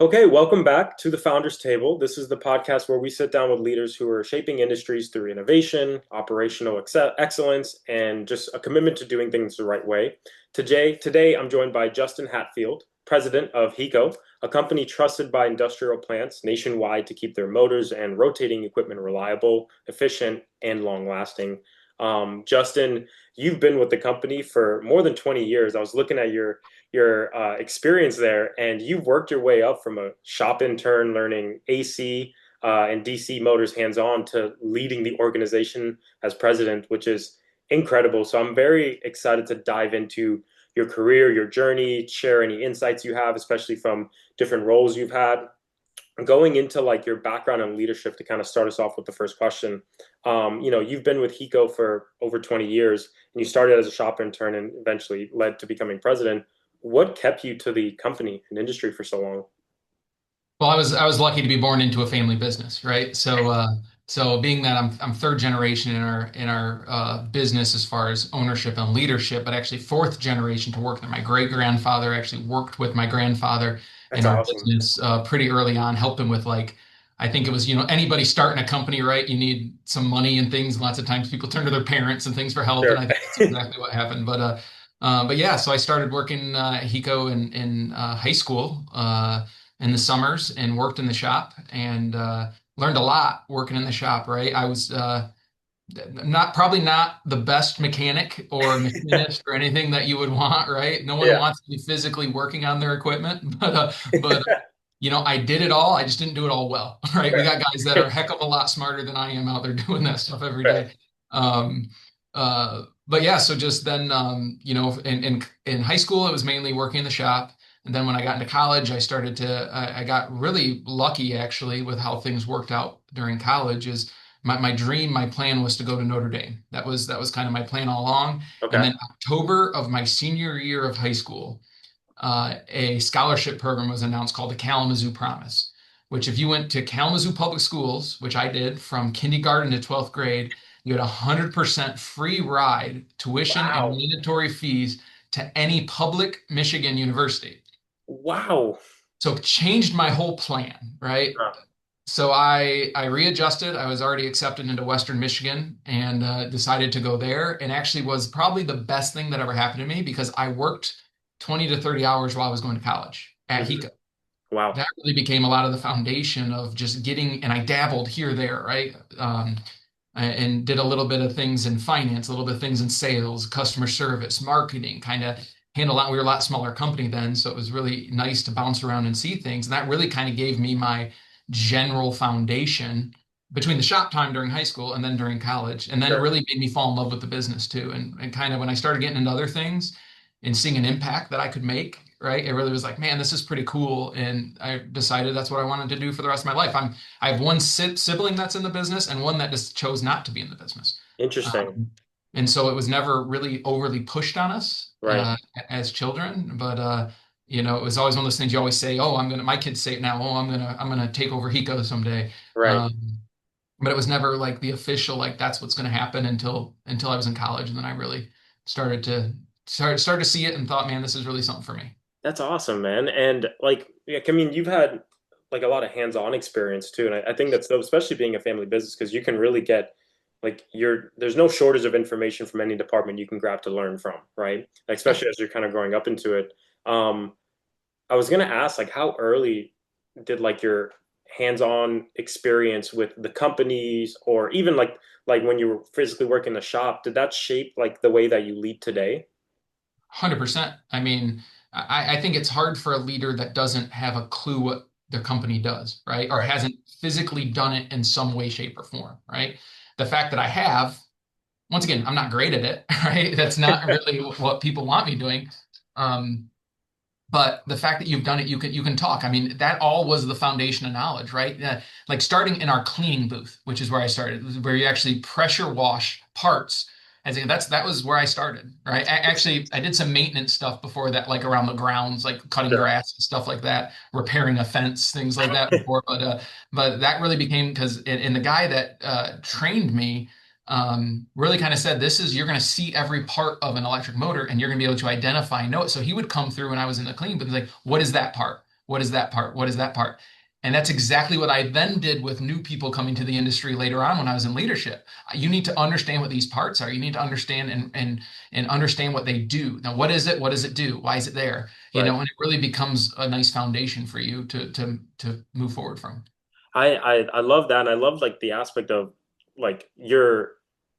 Okay, welcome back to the Founders Table. This is the podcast where we sit down with leaders who are shaping industries through innovation, operational excellence, and just a commitment to doing things the right way. Today, I'm joined by Justin Hatfield, president of HECO, a company trusted by industrial plants nationwide to keep their motors and rotating equipment reliable, efficient, and long-lasting. Justin, you've been with the company for more than 20 years. I was looking at your experience there, and you worked your way up from a shop intern learning AC and DC motors hands-on to leading the organization as president, which is incredible. So I'm very excited to dive into your career, your journey, share any insights you have, especially from different roles you've had. Going into like your background and leadership to kind of start us off with the first question. You've been with HECO for over 20 years and you started as a shop intern and eventually led to becoming president. What kept you to the company and industry for so long? Well, I was lucky to be born into a family business, right? So being that I'm third generation in our business as far as ownership and leadership, but actually fourth generation to work there. My great grandfather actually worked with my grandfather That's in our awesome. business pretty early on, helped him with like I think it was anybody starting a company, right? You need some money and things. Lots of times people turn to their parents and things for help, and Sure. I think that's exactly what happened. But yeah, so I started working at HECO in high school. In the summers and worked in the shop and learned a lot working in the shop, right? I was probably not the best mechanic or machinist or anything that you would want, right? No one Yeah. wants to be physically working on their equipment, but I did it all. I just didn't do it all well, right? We got guys that are a heck of a lot smarter than I am out there doing that stuff every Right. day. Um, but yeah, so just then, in high school, it was mainly working in the shop. And then when I got into college, I got really lucky actually with how things worked out during college is my dream, my plan was to go to Notre Dame. That was kind of my plan all along. And Okay. then October of my senior year of high school, a scholarship program was announced called the Kalamazoo Promise, which if you went to Kalamazoo Public Schools, which I did from kindergarten to 12th grade, you had 100% free ride, tuition, and Wow. mandatory fees to any public Michigan university. Wow. So it changed my whole plan, right? Huh. So I readjusted. I was already accepted into Western Michigan and decided to go there. And actually was probably the best thing that ever happened to me because I worked 20 to 30 hours while I was going to college at Mhm. HECO. Wow. That really became a lot of the foundation of just getting, and I dabbled here, there, right? And did a little bit of things in finance, a little bit of things in sales, customer service, marketing, kind of handle out. We were a lot smaller company then, so it was really nice to bounce around and see things. And that really kind of gave me my general foundation between the shop time during high school and then during college. And then it Sure. really made me fall in love with the business too. And kind of when I started getting into other things and seeing an impact that I could make, right? It really was like, man, this is pretty cool. And I decided that's what I wanted to do for the rest of my life. I have one sibling that's in the business and one that just chose not to be in the business. Interesting. Um, and so it was never really overly pushed on us Right. as children. But it was always one of those things you always say, "Oh, my kids say it now. Oh, I'm gonna take over HECO someday." Right. Um, but it was never like the official, like that's what's going to happen until I was in college, and then I really started to started to see it and thought, man, this is really something for me. That's awesome, man. And like, yeah, I mean, you've had like a lot of hands-on experience too, and I think that's so, especially being a family business, because you can really get like there's no shortage of information from any department you can grab to learn from, right? Like, Yeah. especially as you're kind of growing up into it. Um, I was gonna ask, like, how early did like your hands-on experience with the companies, or even like when you were physically working the shop, did that shape like the way that you lead today? 100%. I mean, I think it's hard for a leader that doesn't have a clue what their company does, right? Or Right. hasn't physically done it in some way, shape, or form, right? The fact that I have, once again, I'm not great at it, right? That's not really what people want me doing. Um, but the fact that you've done it, you can talk. I mean, that all was the foundation of knowledge, right? Like starting in our cleaning booth, which is where I started, where you actually pressure wash parts. I think that was where I started, right? I did some maintenance stuff before that, like around the grounds, like cutting Sure. grass and stuff like that, repairing a fence, things like that before. But that really became because and the guy that trained me really kind of said, this is, you're going to see every part of an electric motor and you're going to be able to identify and know it. So he would come through when I was in the clean, but he's like, what is that part? What is that part? What is that part? And that's exactly what I then did with new people coming to the industry later on when I was in leadership. You need to understand what these parts are. You need to understand and understand what they do. Now, what is it? What does it do? Why is it there? Right. And it really becomes a nice foundation for you to move forward from. I love that, and I love like the aspect of like your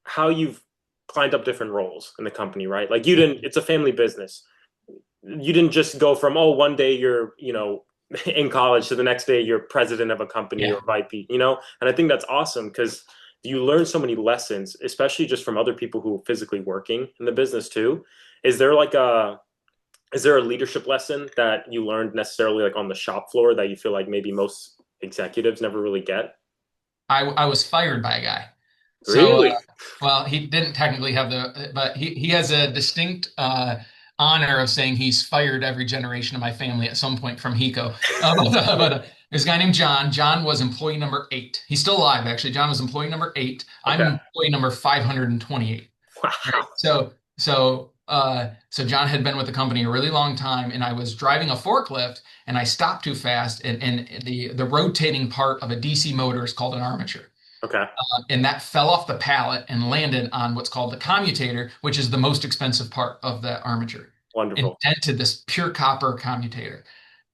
how you've climbed up different roles in the company, right? Like you didn't, it's a family business. You didn't just go from, oh, one day you're, in college to the next day you're president of a company or Yeah. VP. And I think that's awesome because you learn so many lessons, especially just from other people who are physically working in the business too. Is there like a is there a leadership lesson that you learned necessarily like on the shop floor that you feel like maybe most executives never really get? I was fired by a guy. So, Really? well, he didn't technically have but he has a distinct honor of saying he's fired every generation of my family at some point from HECO. But there's a guy named John. John was employee number 8. He's still alive, actually. John was employee number 8. I'm Okay. employee number 528. Right. Wow. So John had been with the company a really long time, and I was driving a forklift, and I stopped too fast, and the rotating part of a DC motor is called an armature, Okay. and that fell off the pallet and landed on what's called the commutator, which is the most expensive part of the armature, and Wonderful. dented this pure copper commutator.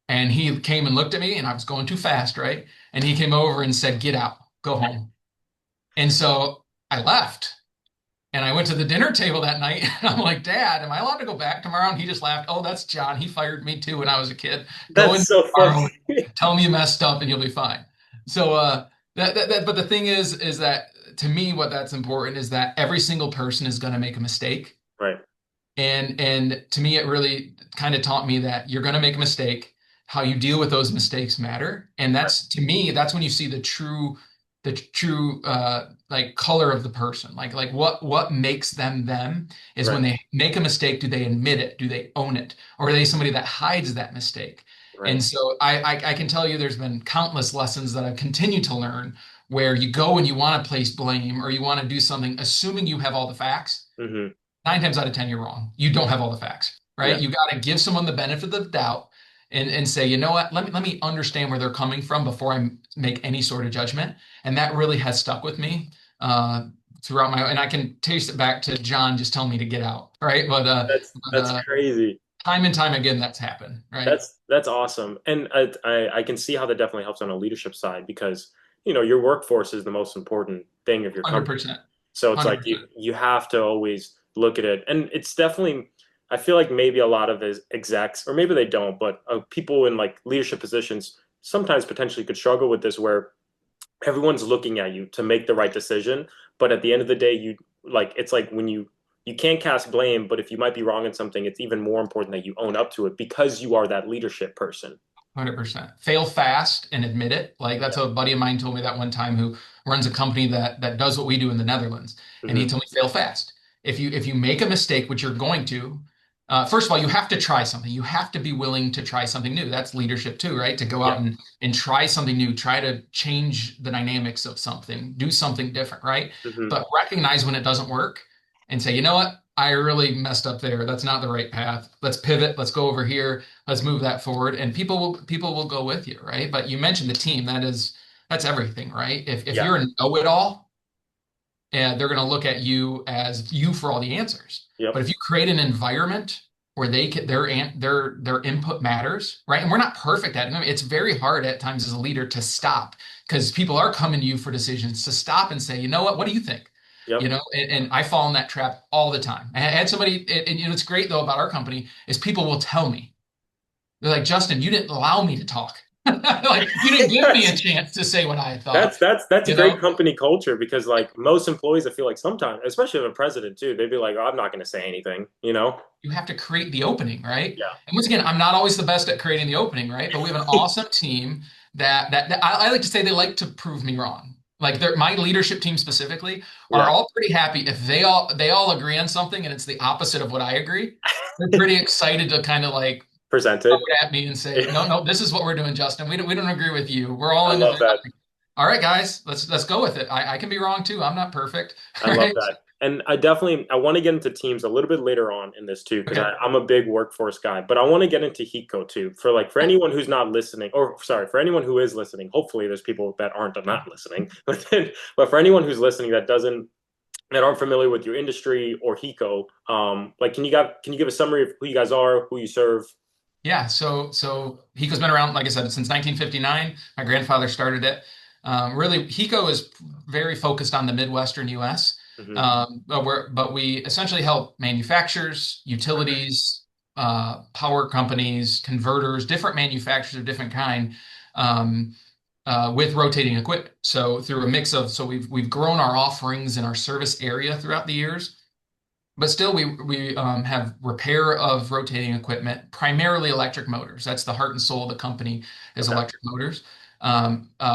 And he came and looked at me, and I was going too fast, right? And he came over and said, "Get out, go home." And so I left. And I went to the dinner table that night and I'm like, Dad, am I allowed to go back tomorrow? And he just laughed. Oh, that's John. He fired me too when I was a kid. Go in That's so tomorrow, funny. tell me you messed up and you'll be fine. So but the thing is that to me, what that's important is that every single person is going to make a mistake. Right. And to me, it really kind of taught me that you're going to make a mistake. How you deal with those mistakes matter. And Right. that's to me, that's when you see the true like color of the person. Like what makes them them is Right. when they make a mistake, do they admit it? Do they own it? Or are they somebody that hides that mistake? Right. And so I can tell you there's been countless lessons that I've continued to learn where you go and you want to place blame or you want to do something assuming you have all the facts. Hmm. 9 times out of 10, you're wrong. You don't have all the facts, Yeah. right? You got to give someone the benefit of the doubt and say, you know what, let me understand where they're coming from before I make any sort of judgment. And that really has stuck with me throughout and I can taste it back to John just telling me to get out, right? That's crazy. Time and time again, that's happened, right? That's awesome. And I can see how that definitely helps on a leadership side because, your workforce is the most important thing of your company. 100%, So it's like you 100%. you have to always look at it. And it's definitely I feel like maybe a lot of his execs, or maybe they don't, but people in like leadership positions sometimes potentially could struggle with this where everyone's looking at you to make the right decision, but at the end of the day, it's like when you can't cast blame, but if you might be wrong in something, it's even more important that you own up to it because you are that leadership person. 100%. Fail fast and admit it. Like that's a buddy of mine told me that one time who runs a company that does what we do in the Netherlands. And he Hmm. told me fail fast. If you make a mistake, which you're going to, first of all, you have to try something. You have to be willing to try something new. That's leadership too, right? To go Yeah. out and try something new, try to change the dynamics of something, do something different, right? Hmm. But recognize when it doesn't work and say, you know what? I really messed up there. That's not the right path. Let's pivot. Let's go over here. Let's move that forward. And people will go with you, right? But you mentioned the team. That's everything, right? If Yeah. you're a know-it-all, and they're going to look at you as you for all the answers. But Yep. if you create an environment where their input matters, right? And we're not perfect at it. I mean, it's very hard at times as a leader to stop because people are coming to you for decisions to stop and say, you know what do you think? Yep. And I fall in that trap all the time. I had somebody, and what's great though about our company is people will tell me. They're like, Justin, you didn't allow me to talk. Like you didn't give me a That's chance to say what I thought, that's you great know? company culture because like most employees, I feel like sometimes, especially the president too, they'd be like, "Oh, I'm not going to say anything." You have to create the opening, right? Yeah. And once again, I'm not always the best at creating the opening, right? But we have an awesome team that I like to say they like to prove me wrong. Like my leadership team specifically are Yeah. all pretty happy if they all agree on something and it's the opposite of what I agree. They're pretty excited to kind of like throw Presented. it at me and say, no, no, this is what we're doing, Justin. We don't agree with you. We're all I in love this. that. All right, guys, let's go with it. I can be wrong too. I'm not perfect, I love right? that. And I want to get into teams a little bit later on in this too, because Okay. I'm a big workforce guy, but I want to get into HECO too. For Yeah. anyone who's not listening, or sorry, for anyone who is listening, hopefully there's people that aren't not listening, but for anyone who's listening that aren't familiar with your industry or HECO, like can you give a summary of who you guys are, who you serve? Yeah, so HECO's been around, like I said, since 1959. My grandfather started it. Really, HECO is very focused on the Midwestern U.S. Hmm. But we essentially help manufacturers, utilities, power companies, converters, different manufacturers of different kind, um, with rotating equipment. So through a mix of, so we've grown our offerings in our service area throughout the years. But still, we have repair of rotating equipment, primarily electric motors. That's the heart and soul of the company is Okay. electric motors.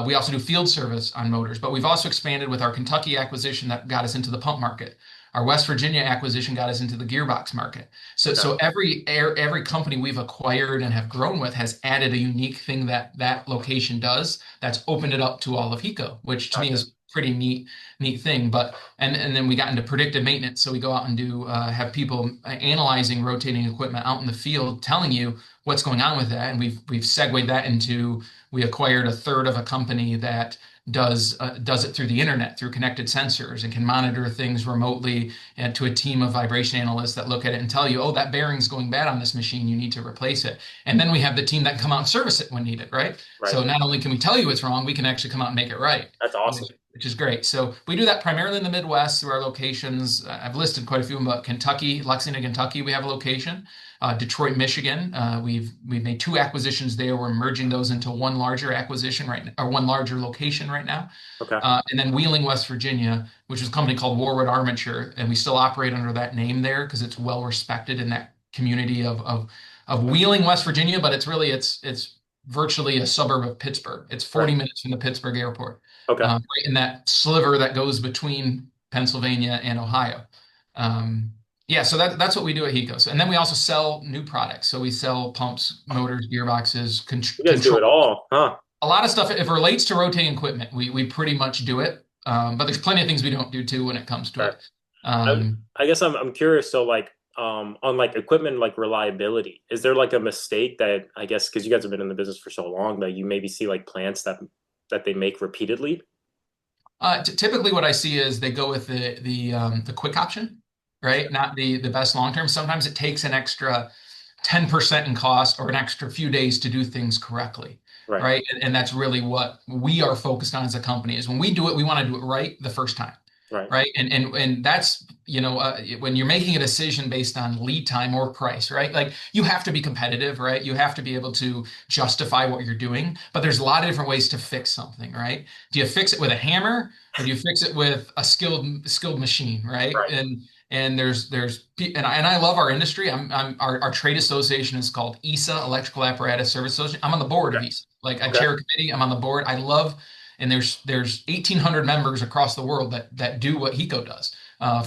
We also do field service on motors, but we've also expanded with our Kentucky acquisition that got us into the pump market. Our West Virginia acquisition got us into the gearbox market. So, Okay. so every company we've acquired and have grown with has added a unique thing that that location does. That's opened it up to all of HECO, which to me Gotcha. is pretty neat thing. But and then we got into predictive maintenance. So we go out and do have people analyzing rotating equipment out in the field, telling you what's going on with that. And we've segued that into we acquired a third of a company that does it through the internet through connected sensors and can monitor things remotely and to a team of vibration analysts that look at it and tell you, oh, that bearing's going bad on this machine, you need to replace it. And then we have the team that can come out and service it when needed, right? Right. So not only can we tell you it's wrong, we can actually come out and make it right, That's awesome. which is great. So we do that primarily in the Midwest through our locations. I've listed quite a few of them, but Kentucky, Lexington, Kentucky, we have a location. Detroit, Michigan, we've made two acquisitions there. We're merging those into one larger acquisition right now, or one larger location right now. Okay. And then Wheeling, West Virginia, which is a company called Warwood Armature, and we still operate under that name there because it's well respected in that community of Wheeling, West Virginia. But it's virtually a suburb of Pittsburgh. It's Right. 40 minutes from the Pittsburgh airport, Okay. right in that sliver that goes between Pennsylvania and Ohio. Um, yeah, so that's what we do at HECO. And then we also sell new products. So we sell pumps, motors, gearboxes, You guys do control, it all, huh? a lot of stuff. If it relates to rotating equipment, we pretty much do it. But there's plenty of things we don't do too when it comes to Okay. it. Um, I guess I'm curious. So like on like equipment like reliability, is there like a mistake that I guess because you guys have been in the business for so long that you maybe see like plants that they make repeatedly? Typically, what I see is they go with the quick option, right? Not the best long term. Sometimes it takes an extra 10% in cost or an extra few days to do things correctly, Right. right? And that's really what we are focused on as a company is when we do it, we want to do it right the first time, Right. right? And that's, when you're making a decision based on lead time or price, right? Like you have to be competitive, right? You have to be able to justify what you're doing, but there's a lot of different ways to fix something, right? Do you fix it with a hammer or do you fix it with a skilled machine, right? Right. And I love our industry. Our trade association is called ESA, Electrical Apparatus Service Association. I'm on the board of Okay. ESA. Like I Okay. chair a committee. I'm on the board. I love, and there's 1,800 members across the world that do what HECO does,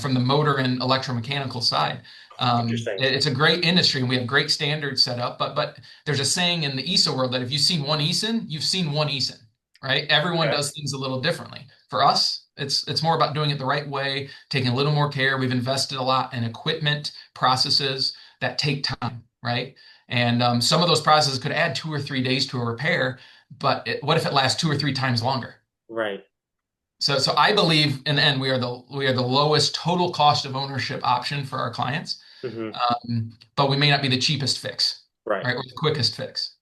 from the motor and electromechanical side. Interesting. It's a great industry, and we have great standards set up. But there's a saying in the ESA world that if you've seen one ESON, you've seen one ESON, right? Everyone Okay. does things a little differently. For us, it's more about doing it the right way, taking a little more care. We've invested a lot in equipment processes that take time, right? And some of those processes could add 2 or 3 days to a repair, but what if it lasts 2 or 3 times longer? Right. So I believe in the end we are the lowest total cost of ownership option for our clients, Hmm. but we may not be the cheapest fix, Right. right, or the quickest fix.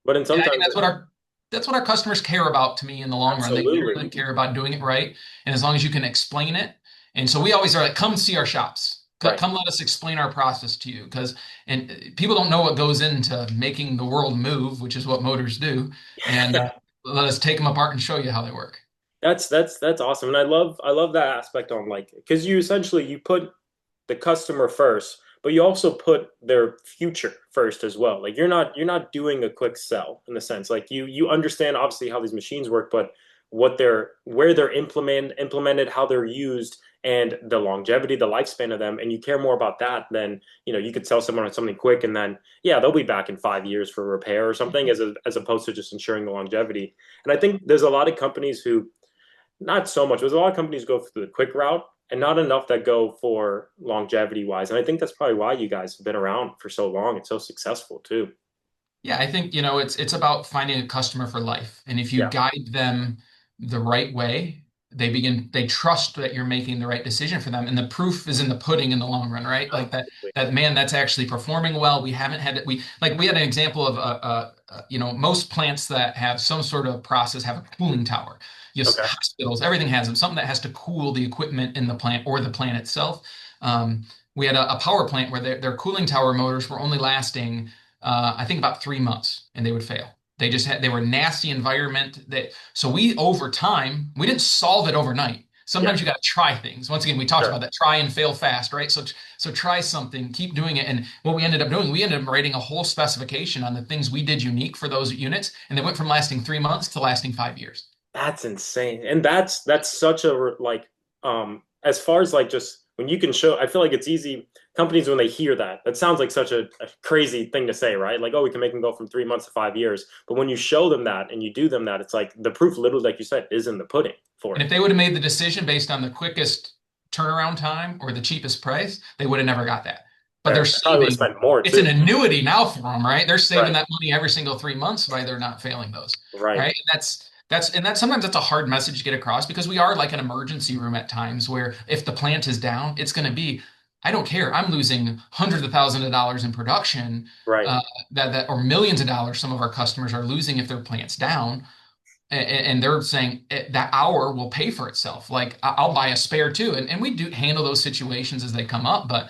But in And I think sometimes, that's what our customers care about to me in the long run. They absolutely. really care about doing it right, and as long as you can explain it. And so we always are like, come see our shops. Right. Come let us explain our process to you, because people don't know what goes into making the world move, which is what motors do. And let us take them apart and show you how they work. That's awesome. And I love that aspect on like because you essentially you put the customer first, but you also put their future first as well. Like you're not doing a quick sell in the sense like you understand obviously how these machines work, but what they're where they're implemented, how they're used, and the longevity, the lifespan of them, and you care more about that than you could sell someone on something quick and then yeah they'll be back in 5 years for repair or something as opposed to just ensuring the longevity. And I think there's a lot of companies who not so much. There's a lot of companies go for the quick route, and not enough that go for longevity wise. And I think that's probably why you guys have been around for so long and so successful too. Yeah, I think, it's about finding a customer for life. And if you Yeah, guide them the right way, they trust that you're making the right decision for them. And the proof is in the pudding in the long run, right? Like absolutely. that man, that's actually performing well. We haven't had it. We had an example of most plants that have some sort of process have a cooling tower. Yes, Okay. hospitals, everything has them, something that has to cool the equipment in the plant or the plant itself. Um, we had a power plant where their cooling tower motors were only lasting I think about 3 months, and they would fail. They were nasty environment so we over time, we didn't solve it overnight. Yeah, Sometimes you got to try things. Once again, we talked sure. about that try and fail fast, right? So try something, keep doing it. And what we ended up doing, we ended up writing a whole specification on the things we did unique for those units, and they went from lasting 3 months to lasting 5 years. That's insane. And that's such a like as far as like just when you can show, I feel like it's easy companies when they hear that. That sounds like such a crazy thing to say, right? Like, oh, we can make them go from 3 months to 5 years. But when you show them that and you do them that, it's like the proof literally, like you said, is in the pudding for And it. if they would have made the decision based on the quickest turnaround time or the cheapest price, they would have never got that. But they're Fair. I probably would have saving, spent more it's an too. annuity now for them, right? They're saving Right. that money every single 3 months by they're not failing those, Right. right? And that's sometimes that's a hard message to get across because we are like an emergency room at times where if the plant is down, it's going to be, I don't care. I'm losing hundreds of thousands of dollars in production, Right. uh, that or millions of dollars. Some of our customers are losing if their plant's down and they're saying that hour will pay for itself. Like I'll buy a spare too, and we do handle those situations as they come up. But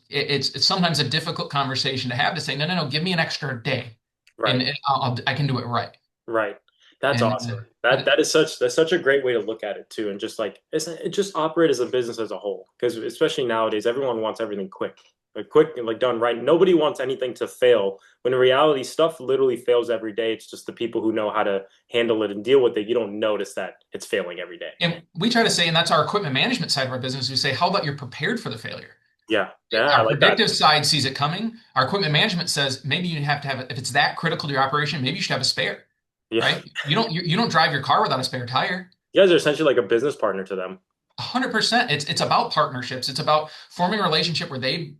it's sometimes a difficult conversation to have to say, no, no, no, give me an extra day, and Right. I can do it right. Right. That's And awesome. That's such a great way to look at it too, and just like it just operate as a business as a whole. Because especially nowadays, everyone wants everything quick and like done right. Nobody wants anything to fail. When in reality, stuff literally fails every day. It's just the people who know how to handle it and deal with it. You don't notice that it's failing every day. and we try to say, and that's our equipment management side of our business. We say, how about you're prepared for the failure? Yeah. Yeah. I Our like that. predictive side sees it coming. Our equipment management says maybe you have to have it if it's that critical to your operation. Maybe you should have a spare, Yeah. right? You don't drive your car without a spare tire. You guys are essentially like a business partner to them. 100%. It's about partnerships. It's about forming a relationship where they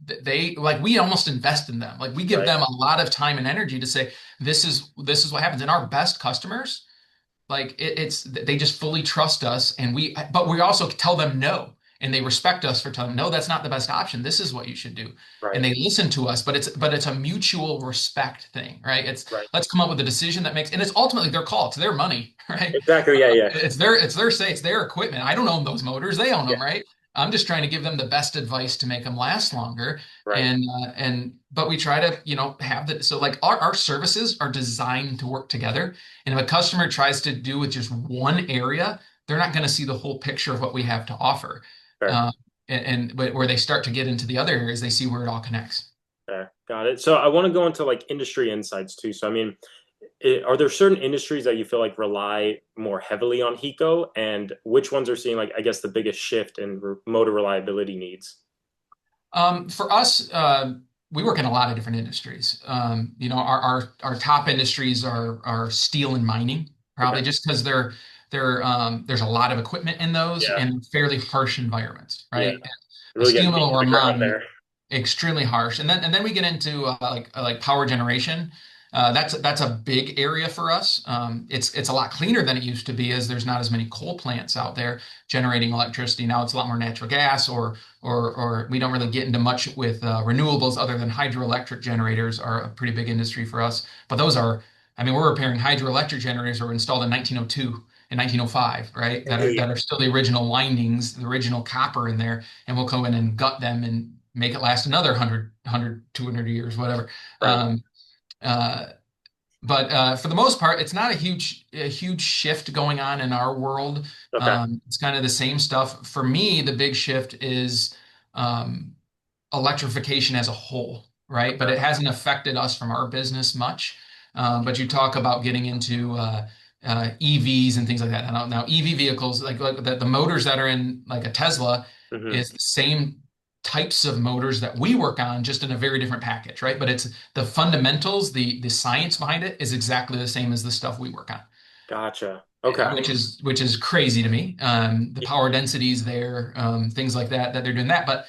like we almost invest in them. Like we give Right. them a lot of time and energy to say this is what happens. And our best customers, like it's they just fully trust us, and but we also tell them no, and they respect us for telling them no, that's not the best option. This is what you should do, and Right. they listen to us. But it's a mutual respect thing, right? It's Right. let's come up with a decision that makes, and it's ultimately their call. It's their money, right? Exactly. Yeah. Yeah. It's their say, it's their equipment. I don't own those motors. They own Yeah. them, right? I'm just trying to give them the best advice to make them last longer. Right. But we try to, have that. So like our services are designed to work together. And if a customer tries to do with just one area, they're not going to see the whole picture of what we have to offer. Fair. But where they start to get into the other areas, they see where it all connects. Fair. Got it. So I want to go into like industry insights too. So I mean, are there certain industries that you feel like rely more heavily on HECO, and which ones are seeing like I guess the biggest shift in motor reliability needs? For us, we work in a lot of different industries. Our top industries are steel and mining, Okay. probably just because there's a lot of equipment in those Yeah. and fairly harsh environments, Yeah. right? A Really steel getting mill deep to or a the ground mine, there. extremely harsh, and then we get into like power generation. That's a big area for us. It's a lot cleaner than it used to be, as there's not as many coal plants out there generating electricity. Now it's a lot more natural gas, or we don't really get into much with renewables other than hydroelectric generators are a pretty big industry for us. But those are, I mean, we're repairing hydroelectric generators that were installed in 1902 and 1905, right? That are Hey. that are still the original windings, the original copper in there, and we'll go in and gut them and make it last another 100, 200 years, whatever. Right. Um, uh, but for the most part, it's not a huge shift going on in our world. Okay. It's kind of the same stuff. For me, the big shift is um, electrification as a whole, right? But Okay. it hasn't affected us from our business much. But you talk about getting into EVs and things like that. Now EV vehicles, like the motors that are in like a Tesla, Hmm. is the same types of motors that we work on, just in a very different package, right? But it's the fundamentals, the science behind it is exactly the same as the stuff we work on. Gotcha. Okay. which is crazy to me. The power densities there, things like that they're doing that. But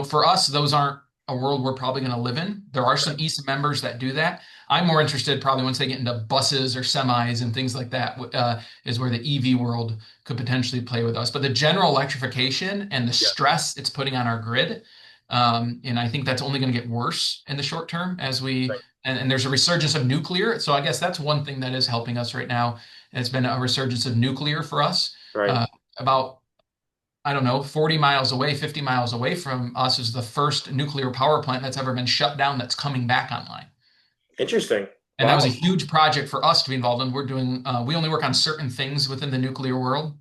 for us, those aren't a world we're probably going to live in. There are some ESA members that do that. I'm more interested probably once they get into buses or semis and things like that, is where the EV world could potentially play with us. But the general electrification and the Yeah. stress it's putting on our grid, and I think that's only going to get worse in the short term as we Right. and there's a resurgence of nuclear. So I guess that's one thing that is helping us right now. It's been a resurgence of nuclear for us. Right. Uh, about, I don't know, 40 miles away, 50 miles away from us is the first nuclear power plant that's ever been shut down that's coming back online. Interesting. And that was a Wow. huge project for us to be involved in. We only work on certain things within the nuclear world.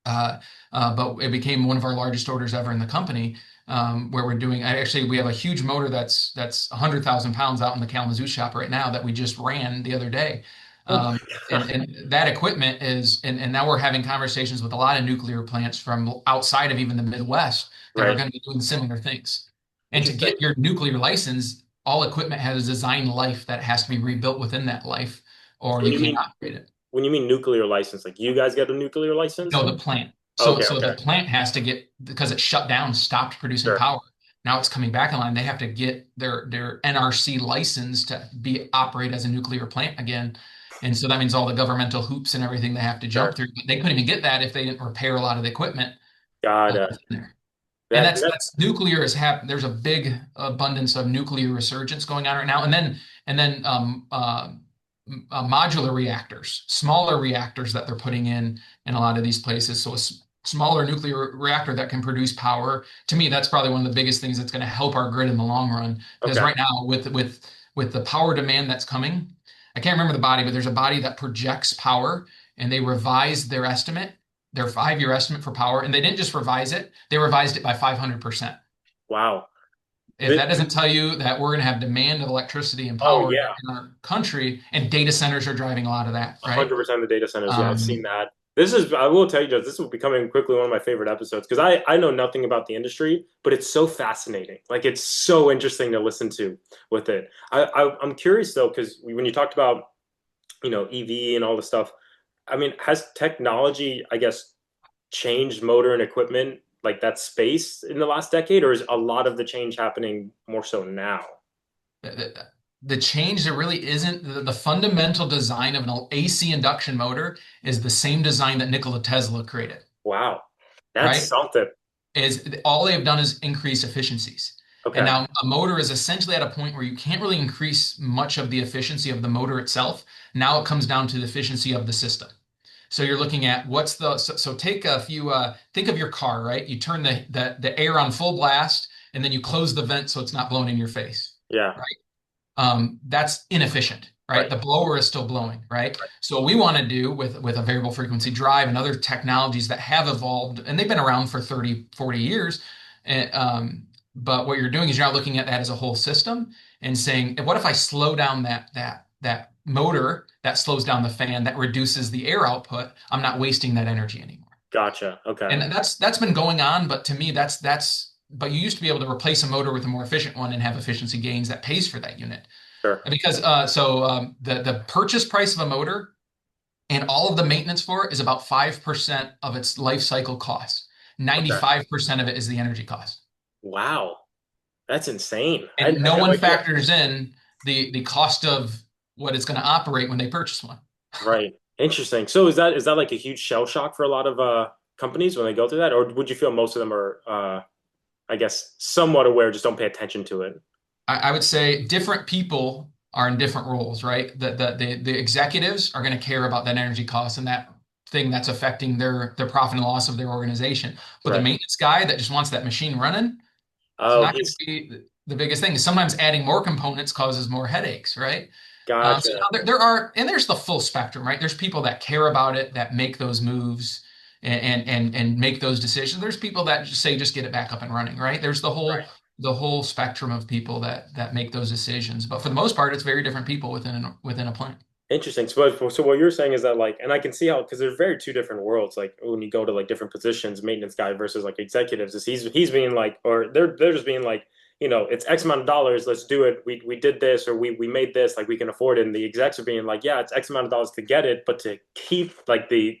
Uh, but it became one of our largest orders ever in the company, where we have a huge motor that's 100,000 pounds out in the Kalamazoo shop right now that we just ran the other day. Oh my Um, and, God. and that equipment and now we're having conversations with a lot of nuclear plants from outside of even the Midwest that are Right. going to be doing similar things. And to Interesting. get your nuclear license, all equipment has a design life that has to be rebuilt within that life, or When you you can't mean operate it. when you mean nuclear license, like you guys get a nuclear license? No, the plant. So Okay, so okay. the plant has to get, because it shut down, stopped producing Sure. power. Now it's coming back online. They have to get their NRC license to be operate as a nuclear plant again. And so that means all the governmental hoops and everything they have to jump Sure. through. But they couldn't even get that if they didn't repair a lot of the equipment Got it. within there. And That, that that's nuclear is there's a big abundance of nuclear resurgence going on right now. And then modular reactors, smaller reactors that they're putting in a lot of these places. So smaller nuclear reactor that can produce power. To me, that's probably one of the biggest things that's going to help our grid in the long run. Because okay. right now, with the power demand that's coming, I can't remember the body, but there's a body that projects power, and they revised their estimate, their 5-year estimate for power, and they didn't just revise it; they revised it by 500%. Wow. If This, that doesn't tell you that we're going to have demand of electricity and oh power yeah, in our country, and data centers are driving a lot of that, right? 100% of the data centers. Yeah, I've seen Um, that. This is, I will tell you, Joe, this is becoming quickly one of my favorite episodes because I know nothing about the industry, but it's so fascinating. Like it's so interesting to listen to with it. I'm curious though, because when you talked about, EV and all the stuff, I mean, has technology, I guess, changed motor and equipment like that space in the last decade, or is a lot of the change happening more so now? the, the change there really isn't. The fundamental design of an AC induction motor is the same design that Nikola Tesla created, Wow, that's right? something. Is all they've done is increase efficiencies. And Okay, now a motor is essentially at a point where you can't really increase much of the efficiency of the motor itself. Now it comes down to the efficiency of the system. So you're looking at so take a few think of your car, right? You turn the air on full blast and then you close the vent so it's not blowing in your face, yeah, right? That's inefficient, right? right, The blower is still blowing, right? So what we want to do with a variable frequency drive and other technologies that have evolved, and they've been around for 30, 40 years. And, but what you're doing is you're not looking at that as a whole system and saying, what if I slow down that motor that slows down the fan that reduces the air output? I'm not wasting that energy anymore. gotcha. Okay, And that's been going on, but to me, that's but you used to be able to replace a motor with a more efficient one and have efficiency gains that pays for that unit. sure. And because the purchase price of a motor and all of the maintenance for it is about 5% of its life cycle cost. Okay, 95% of it is the energy cost. wow, that's insane. I And had no no one idea. factors in the cost of what it's going to operate when they purchase one. Right, interesting. So is that like a huge shell shock for a lot of companies when they go through that, or would you feel most of them are, I guess, somewhat aware, just don't pay attention to it? I would say different people are in different roles, right? The executives are going to care about that energy cost and that thing that's affecting their profit and loss of their organization. But the Right. maintenance guy that just wants that machine running, it's Oh, not going to he's be the biggest thing. Sometimes adding more components causes more headaches, right? So gotcha. now and there's the full spectrum, right? There's people that care about it, that make those moves and make those decisions. There's people that just say, just get it back up and running, right? There's Right. the whole spectrum of people that make those decisions. But for the most part, it's very different people within a plant. Interesting. So what you're saying is that like, and I can see how because there's very two different worlds. Like when you go to like different positions, maintenance guy versus like executives, is he's being like, or they're just being like, it's X amount of dollars, let's do it. We did this, or we made this, like we can afford it. And the execs are being like, yeah, it's X amount of dollars to get it, but to keep like the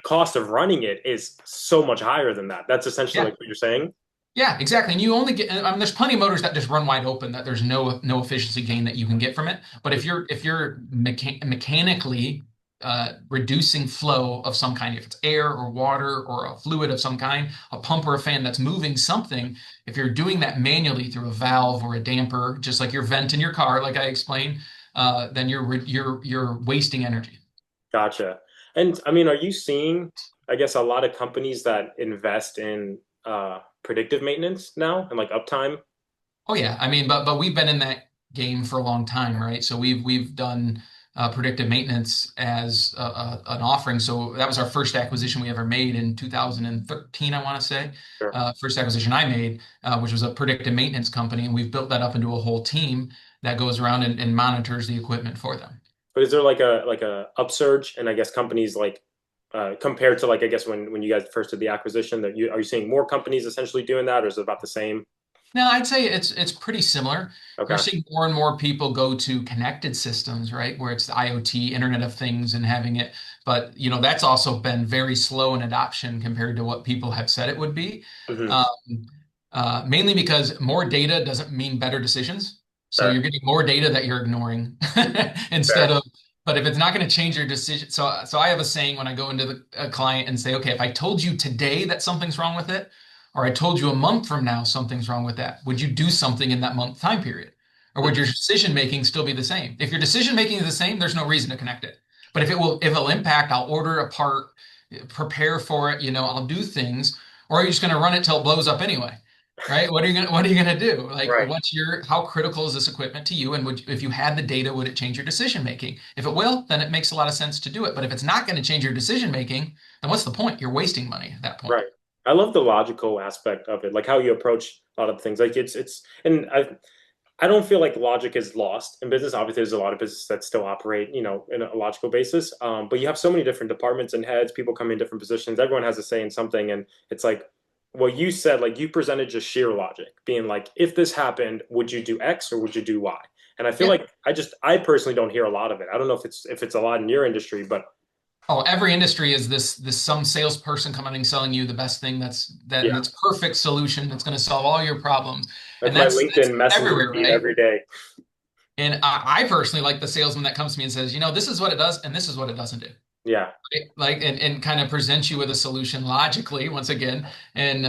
cost of running it is so much higher than that. That's essentially Yeah. like what you're saying. Yeah, exactly. And you only get, I mean, there's plenty of motors that just run wide open that there's no efficiency gain that you can get from it. But if you're mechanically reducing flow of some kind, if it's air or water or a fluid of some kind, a pump or a fan that's moving something, if you're doing that manually through a valve or a damper, just like your vent in your car, like I explained, then you're wasting energy. Gotcha. And I mean, are you seeing, I guess, a lot of companies that invest in predictive maintenance now and like uptime? Oh yeah, I mean, but we've been in that game for a long time, right? So we've done predictive maintenance as an offering. So that was our first acquisition we ever made in 2013, I want to say. Sure. First acquisition I made, which was a predictive maintenance company, and we've built that up into a whole team that goes around and monitors the equipment for them. But is there like a upsurge? And I guess companies like compared to like I guess when you guys first did the acquisition, that you are you seeing more companies essentially doing that, or is it about the same? No, I'd say it's pretty similar. You're Okay. seeing more and more people go to connected systems, right? Where it's the IoT, Internet of Things, and having it. But that's also been very slow in adoption compared to what people have said it would be. Hmm. Um, Mainly because more data doesn't mean better decisions. So Fair. you're getting more data that you're ignoring instead Fair. of. But if it's not going to change your decision, so I have a saying when I go into a client and say, okay, if I told you today that something's wrong with it, or I told you a month from now something's wrong with that, would you do something in that month time period? Or would your Mhm. decision making still be the same? If your decision making is the same, there's no reason to connect it. But if it'll impact, I'll order a part, prepare for it, I'll do things, or are you just going to run it till it blows up anyway? Right? What are you gonna do? Like, Right. how critical is this equipment to you? And if you had the data, would it change your decision making? If it will, then it makes a lot of sense to do it. But if it's not going to change your decision making, then what's the point? You're wasting money at that point. Right. I love the logical aspect of it, like how you approach a lot of things. Like and I don't feel like logic is lost in business. Obviously, there's a lot of businesses that still operate, in a logical basis. But you have so many different departments and heads, people come in different positions. Everyone has a say in something, and it's like what you said. Like you presented just sheer logic, being like, if this happened, would you do X or would you do Y? And I feel Yeah. like I personally don't hear a lot of it. I don't know if it's a lot in your industry, but Oh, every industry is this some salesperson coming and selling you the best thing yeah, that's perfect solution that's going to solve all your problems. that's And my that's LinkedIn messenger everywhere, feed right? every day. And I personally like the salesman that comes to me and says, this is what it does and this is what it doesn't do. Yeah, Right? Like and kind of presents you with a solution logically once again. And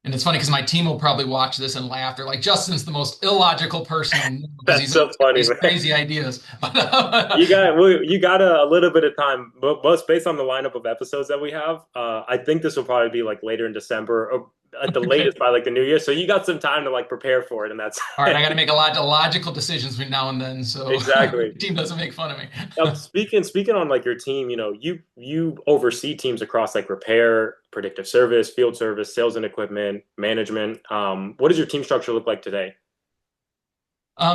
it's funny because my team will probably watch this and laugh. They're like, Justin's the most illogical person I know because that's he's so always got funny, these man. crazy ideas. You got a little bit of time, but most based on the lineup of episodes that we have. I think this will probably be like later in December, or at the Okay. latest by like the new year. So you got some time to like prepare for it, and that's All right, I got to make a lot of logical decisions between now and then, so exactly. the team doesn't make fun of me. Now, speaking on like your team, you oversee teams across like repair, predictive service, field service, sales and equipment, management. What does your team structure look like today?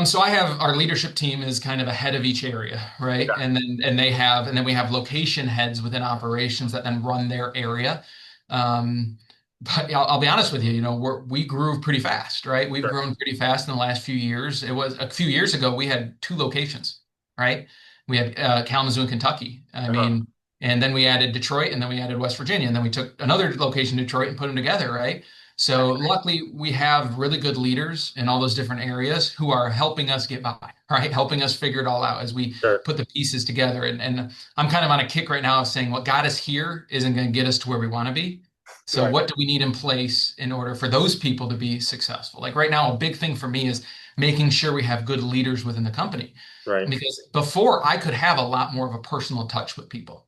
So I have our leadership team is kind of a head of each area, right? Okay, And then we have location heads within operations that then run their area. But I'll be honest with you, we grew pretty fast, right? We've sure. grown pretty fast in the last few years. It was a few years ago we had two locations, right? We had Kalamazoo and Kentucky. I Uh-huh. mean, and then we added Detroit, and then we added West Virginia, and then we took another location, Detroit, and put them together, right? So luckily, we have really good leaders in all those different areas who are helping us get by, right? Helping us figure it all out as we Sure. put the pieces together. And I'm kind of on a kick right now of saying what got us here isn't going to get us to where we want to be. So Right. what do we need in place in order for those people to be successful? Like right now, a big thing for me is making sure we have good leaders within the company. Right. Because before I could have a lot more of a personal touch with people.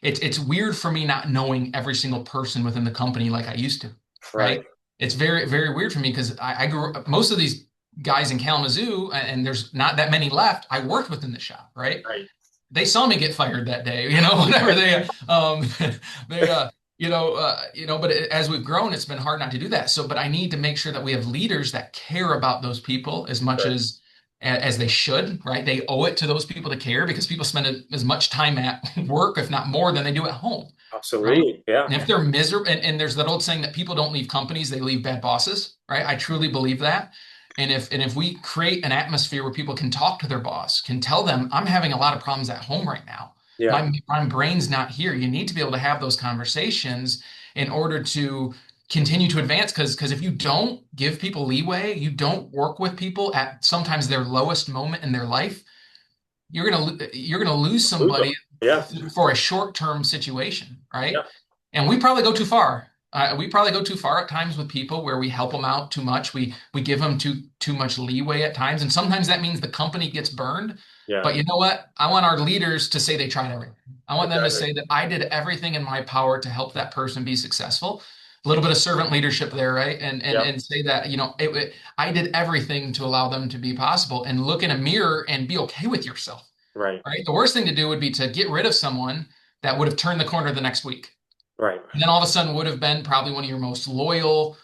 It's weird for me not knowing every single person within the company like I used to, Right. right? It's very, very weird for me because I grew up, most of these guys in Kalamazoo, and there's not that many left, I worked within the shop, right? Right. They saw me get fired that day, whatever they, but as we've grown, it's been hard not to do that. So, but I need to make sure that we have leaders that care about those people as much Sure. as they should, right? They owe it to those people to care because people spend as much time at work, if not more, than they do at home, right? Absolutely. Yeah. And if they're miserable, and there's that old saying that people don't leave companies, they leave bad bosses. right? I truly believe that. And if we create an atmosphere where people can talk to their boss, can tell them, I'm having a lot of problems at home right now. Yeah, My brain's not here. You need to be able to have those conversations in order to continue to advance. Because if you don't give people leeway, you don't work with people at sometimes their lowest moment in their life, you're gonna lose lose them. somebody Yeah, for a short-term situation, right? yeah, And we probably go too far. We probably go too far at times with people where we help them out too much. We give them too much leeway at times, and sometimes that means the company gets burned. yeah, But you know what? I want our leaders to say they tried everything. I want them to exactly. say that I did everything in my power to help that person be successful. A little bit of servant leadership there, right? Yep, And say that, I did everything to allow them to be possible, and look in a mirror and be okay with yourself, right, right? The worst thing to do would be to get rid of someone that would have turned the corner the next week. right. And then all of a sudden would have been probably one of your most loyal,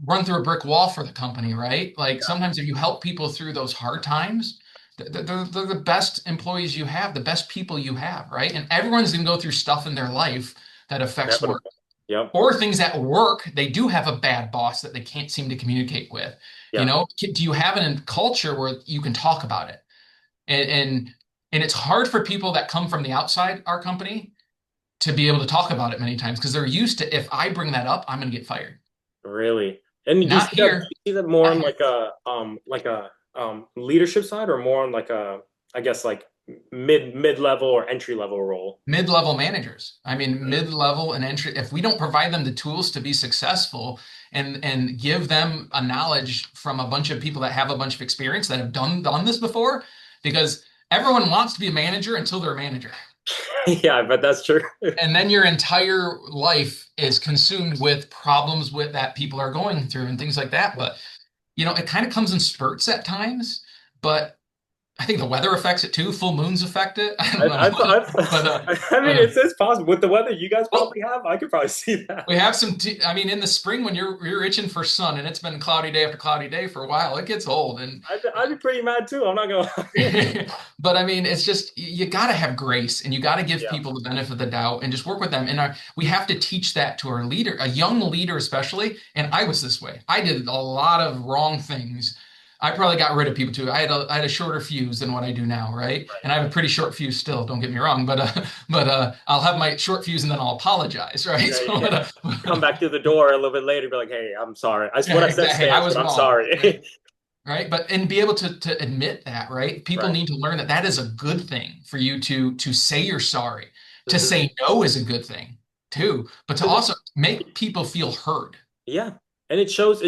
run through a brick wall for the company, right? Like Yeah, sometimes if you help people through those hard times, they're the best employees you have, the best people you have, right? And everyone's going to go through stuff in their life that affects work. inevitable. Yep, Or things at work, they do have a bad boss that they can't seem to communicate with. You yeah, know, do you have a culture where you can talk about it? And and and it's hard for people that come from the outside our company to be able to talk about it many times because they're used to if I bring that up, I'm going to get fired. really. And do Not here, you see that more not on here. like a leadership side or more on like a I guess like mid level or entry level role? Mid-level managers. I mean, Mm, mid-level and entry. If we don't provide them the tools to be successful and give them a knowledge from a bunch of people that have a bunch of experience that have done this before, because everyone wants to be a manager until they're a manager. yeah, I bet that's true. And then your entire life is consumed with problems with that people are going through and things like that. But it kind of comes in spurts at times, but I think the weather affects it too. Full moons affect it. I don't know. But I mean, uh, it's possible with the weather you guys well, probably have. I could probably see that. we have I mean, in the spring when you're itching for sun and it's been cloudy day after cloudy day for a while, it gets old. And I'd be pretty mad too. I'm not gonna lie. but I mean, it's just you got to have grace and you got to give Yeah, people the benefit of the doubt and just work with them. And we have to teach that to our leader, a young leader especially. And I was this way. I did a lot of wrong things. I probably got rid of people too. I had a shorter fuse than what I do now, right? right. And I have a pretty short fuse still. Don't get me wrong, but I'll have my short fuse and then I'll apologize, right? Yeah, So, yeah. Come back through the door a little bit later, be like, "Hey, I'm sorry. What I said hey, I stands, was but I'm wrong, right? sorry." Right, but and be able to admit that, right? People Right. need to learn that that is a good thing for you to say you're sorry. To Hmm. say no is a good thing too, but to 'Cause also make people feel heard. yeah, and it shows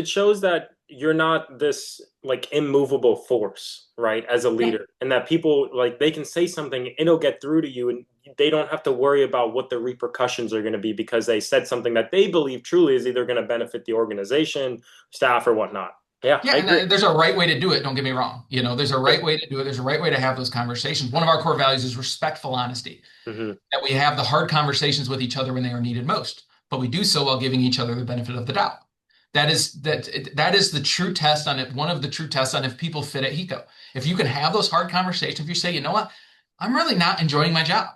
that you're not this like immovable force, right? As a Yeah, leader, and that people like they can say something and it'll get through to you, and they don't have to worry about what the repercussions are going to be because they said something that they believe truly is either going to benefit the organization, staff, or whatnot. Yeah, yeah, I and agree. there's a right way to do it. Don't get me wrong. There's a Sure. right way to do it. There's a right way to have those conversations. One of our core values is respectful honesty. Hmm. That we have the hard conversations with each other when they are needed most, but we do so while giving each other the benefit of the doubt. That is the true test on it. One of the true tests on if people fit at HECO. If you can have those hard conversations, if you say, you know what, I'm really not enjoying my job.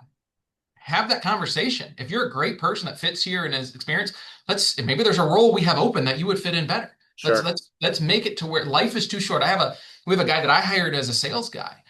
Have that conversation. If you're a great person that fits here and has experience, maybe there's a role we have open that you would fit in better. Let's Sure. let's let's make it to where life is too short. We have a guy that I hired as a sales guy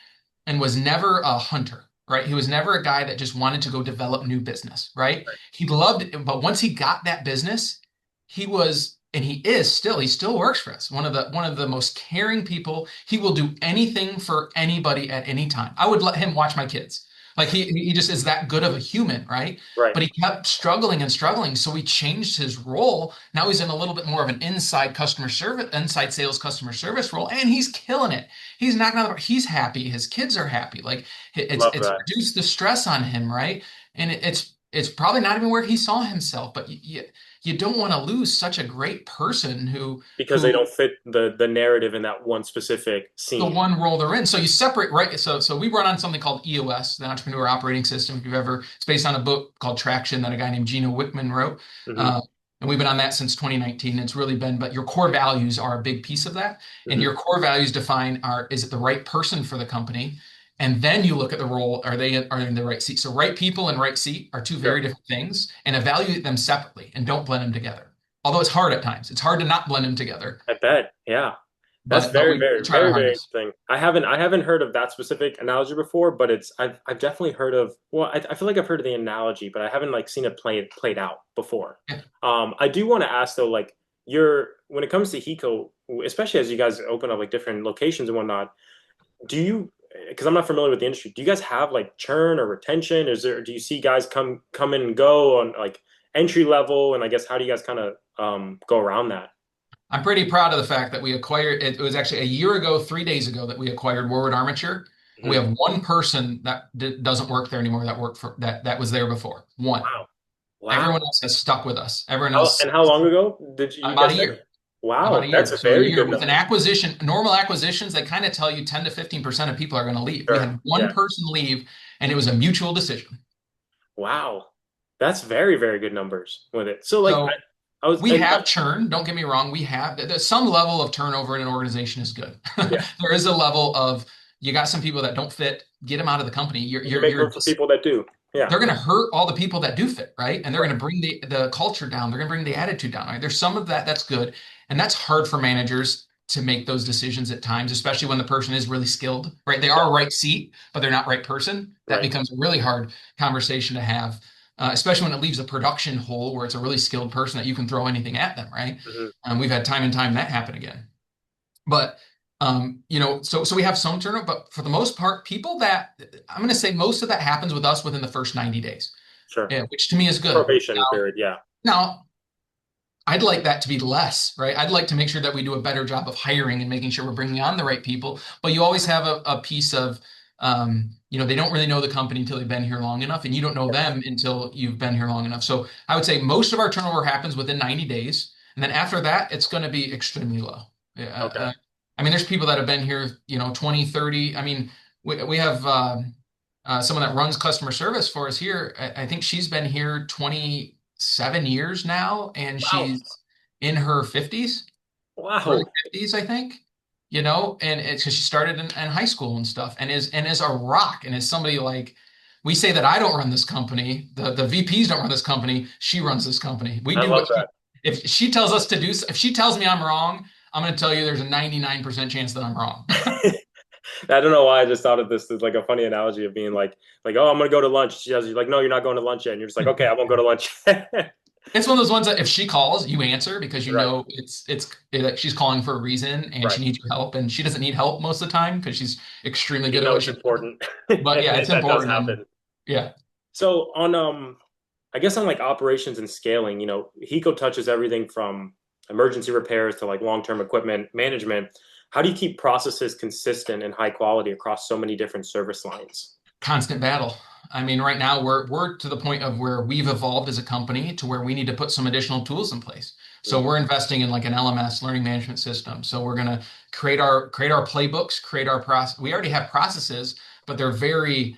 and was never a hunter, right? He was never a guy that just wanted to go develop new business, right? He loved it, but once he got that business, he was and he still works for us. One of the most caring people. He will do anything for anybody at any time. I would let him watch my kids. Like he just is that good of a human, right? Right. But he kept struggling and struggling, so he changed his role. Now he's in a little bit more of an inside sales customer service role, and he's killing it. He's knocking out he's happy. His kids are happy. Like it's Love it's that. reduced the stress on him, right? And it's probably not even where he saw himself, but you don't want to lose such a great person Because they who don't fit the narrative in that one specific the scene. one role they're in. So you separate, right? So we run on something called EOS, the Entrepreneur Operating System. If you've ever, it's based on a book called Traction that a guy named Gino Wickman wrote. Hmm. Uh, and we've been on that since 2019. It's really been, but your core values are a big piece of that. And Hmm. your core values define is it the right person for the company? And then you look at the role, are they in the right seat? So right people and right seat are two Sure. very different things and evaluate them separately and don't blend them together. although it's hard at times. It's hard to not blend them together, I bet. Yeah. That's but very, we very, try our very, very hardest. interesting. I haven't heard of that specific analogy before, but I've definitely heard of, well, I feel like I've heard of the analogy, but I haven't like seen it played out before. Yeah. I do want to ask though, like when it comes to HECO, especially as you guys open up like different locations and whatnot, do you, because I'm not familiar with the industry, do you guys have like churn or retention? Do you see guys come in and go on like entry level? And I guess how do you guys kind of go around that? I'm pretty proud of the fact that we acquired it. It was actually a year ago, 3 days ago, that we acquired Warwood Armature. And we Mhm. have one person that doesn't work there anymore that worked for that was there before. One. Wow. Wow. Everyone else has stuck with us. Everyone else, And how long ago did you about guys a say? year. About Wow, a that's year. a So a very year good with an number. acquisition, normal acquisitions, they kind of tell you 10 to 15% of people are going to leave. We Sure. had one Yeah. person leave, and it was a mutual decision. Wow. That's very, very good numbers with it. So like So I was we have churn. Don't get me wrong. We have some level of turnover in an organization is good. yeah, There is a level of you got some people that don't fit, get them out of the company. you can make room for people that do. Yeah. They're going to hurt all the people that do fit, right? And they're Right. going to bring the culture down. They're going to bring the attitude down, right? There's some of that that's good, and that's hard for managers to make those decisions at times, especially when the person is really skilled, right? They are right seat, but they're not right person. That Right. becomes a really hard conversation to have, especially when it leaves a production hole where it's a really skilled person that you can throw anything at them, right? Hmm. We've had time and time that happen again. But so we have some turnover, but for the most part, people that I'm going to say most of that happens with us within the first 90 days, Sure. yeah, which to me is good. Probation period. Yeah. Now, I'd like that to be less, right? I'd like to make sure that we do a better job of hiring and making sure we're bringing on the right people. But you always have a piece of, they don't really know the company until they've been here long enough, and you don't know them until you've been here long enough. So I would say most of our turnover happens within 90 days. And then after that, it's going to be extremely low. Yeah, Okay. I mean, there's people that have been here, 20, 30. I mean, we have someone that runs customer service for us here. I think she's been here 27 years now, and Wow. she's in her 50s, early Wow. 50s, I think. And it's because she started in high school and stuff, and is a rock, and is somebody like we say that I don't run this company, the VPs don't run this company, she runs this company. We I do love what if she tells us to do, if she tells me I'm wrong, I'm going to tell you there's a 99% chance that I'm wrong. that. I don't know why I just thought of this as like a funny analogy of being like, oh, I'm gonna go to lunch. She has you like, no, you're not going to lunch yet. And you're just like, okay, I won't go to lunch. It's one of those ones that if she calls, you answer because Right. she's calling for a reason and Right. she needs your help, and she doesn't need help most of the time because she's extremely You good at know what it's she does. important. But yeah, it's That does important, and happen. yeah, So on I guess on like operations and scaling, HECO touches everything from emergency repairs to like long-term equipment management. How do you keep processes consistent and high quality across so many different service lines? constant battle. I mean, right now we're to the point of where we've evolved as a company to where we need to put some additional tools in place. So Mm. we're investing in like an LMS, learning management system. So we're going to create our playbooks, create our process. We already have processes, but they're very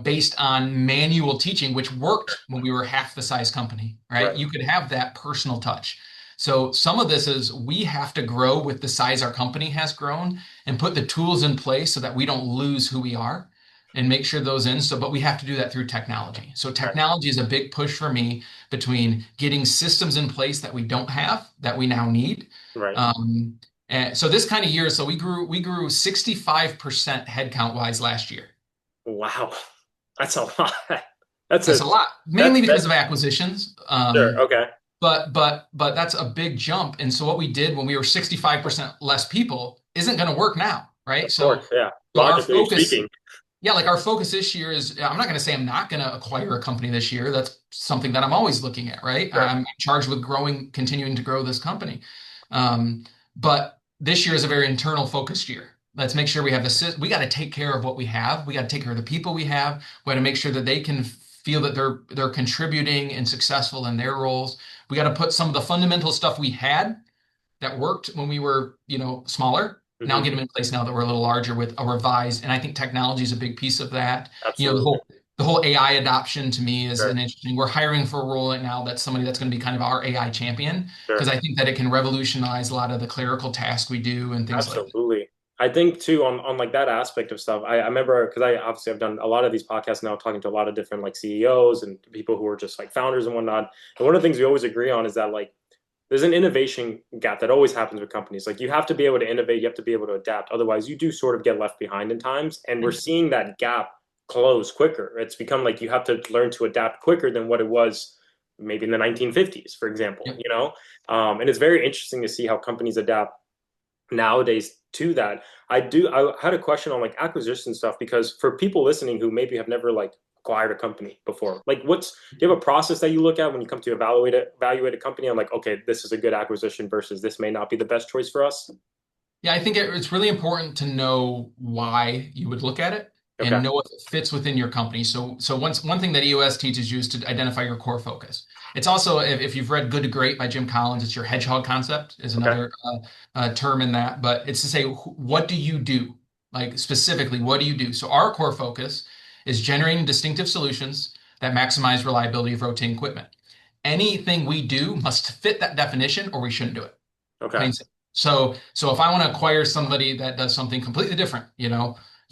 based on manual teaching, which worked when we were half the size company, right? Right. You could have that personal touch. So some of this is we have to grow with the size our company has grown and put the tools in place so that we don't lose who we are and make sure those in. So, but we have to do that through technology. So Right. technology is a big push for me between getting systems in place that we don't have that we now need. Right. Um, and so this kind of year, so we grew 65% headcount wise last year. Wow. That's a lot. That's That's a a lot, mainly that's because of acquisitions. sure. Okay. But that's a big jump. And so what we did when we were 65% less people isn't going to work now, right? Of So course. Yeah. so our Logically focus, speaking. yeah, like our focus this year is I'm not going to say I'm not going to acquire a company this year. That's something that I'm always looking at, right? Sure. I'm charged with continuing to grow this company. Um, but this year is a very internal focused year. Let's make sure we have we got to take care of what we have. We got to take care of the people we have. We got to make sure that they can feel that they're contributing and successful in their roles. We got to put some of the fundamental stuff we had that worked when we were, smaller. Now Hmm. get them in place now that we're a little larger with a revised. And I think technology is a big piece of that. The Absolutely. whole AI adoption to me is Sure. an interesting. We're hiring for a role right now that's somebody that's going to be kind of our AI champion because Sure. I think that it can revolutionize a lot of the clerical tasks we do and things like that. Absolutely. I think too on like that aspect of stuff. I remember because I obviously have done a lot of these podcasts now, talking to a lot of different like CEOs and people who are just like founders and whatnot. And one of the things we always agree on is that like there's an innovation gap that always happens with companies. Like you have to be able to innovate, you have to be able to adapt. Otherwise, you do sort of get left behind in times. And we're seeing that gap close quicker. It's become like you have to learn to adapt quicker than what it was maybe in the 1950s, for example, Yep. you know? And it's very interesting to see how companies adapt nowadays to that. I had a question on like acquisition stuff because for people listening who maybe have never like acquired a company before, like do you have a process that you look at when you come to evaluate a company? I'm like, okay, this is a good acquisition versus this may not be the best choice for us. Yeah, I think it's really important to know why you would look at it Okay. and know if it fits within your company. So one thing that EOS teaches you is to identify your core focus. It's also, if you've read Good to Great by Jim Collins, it's your hedgehog concept is Okay. another term in that. But it's to say, what do you do? Like specifically, what do you do? So our core focus is generating distinctive solutions that maximize reliability of rotating equipment. Anything we do must fit that definition, or we shouldn't do it. Okay. Plain simple. So if I want to acquire somebody that does something completely different,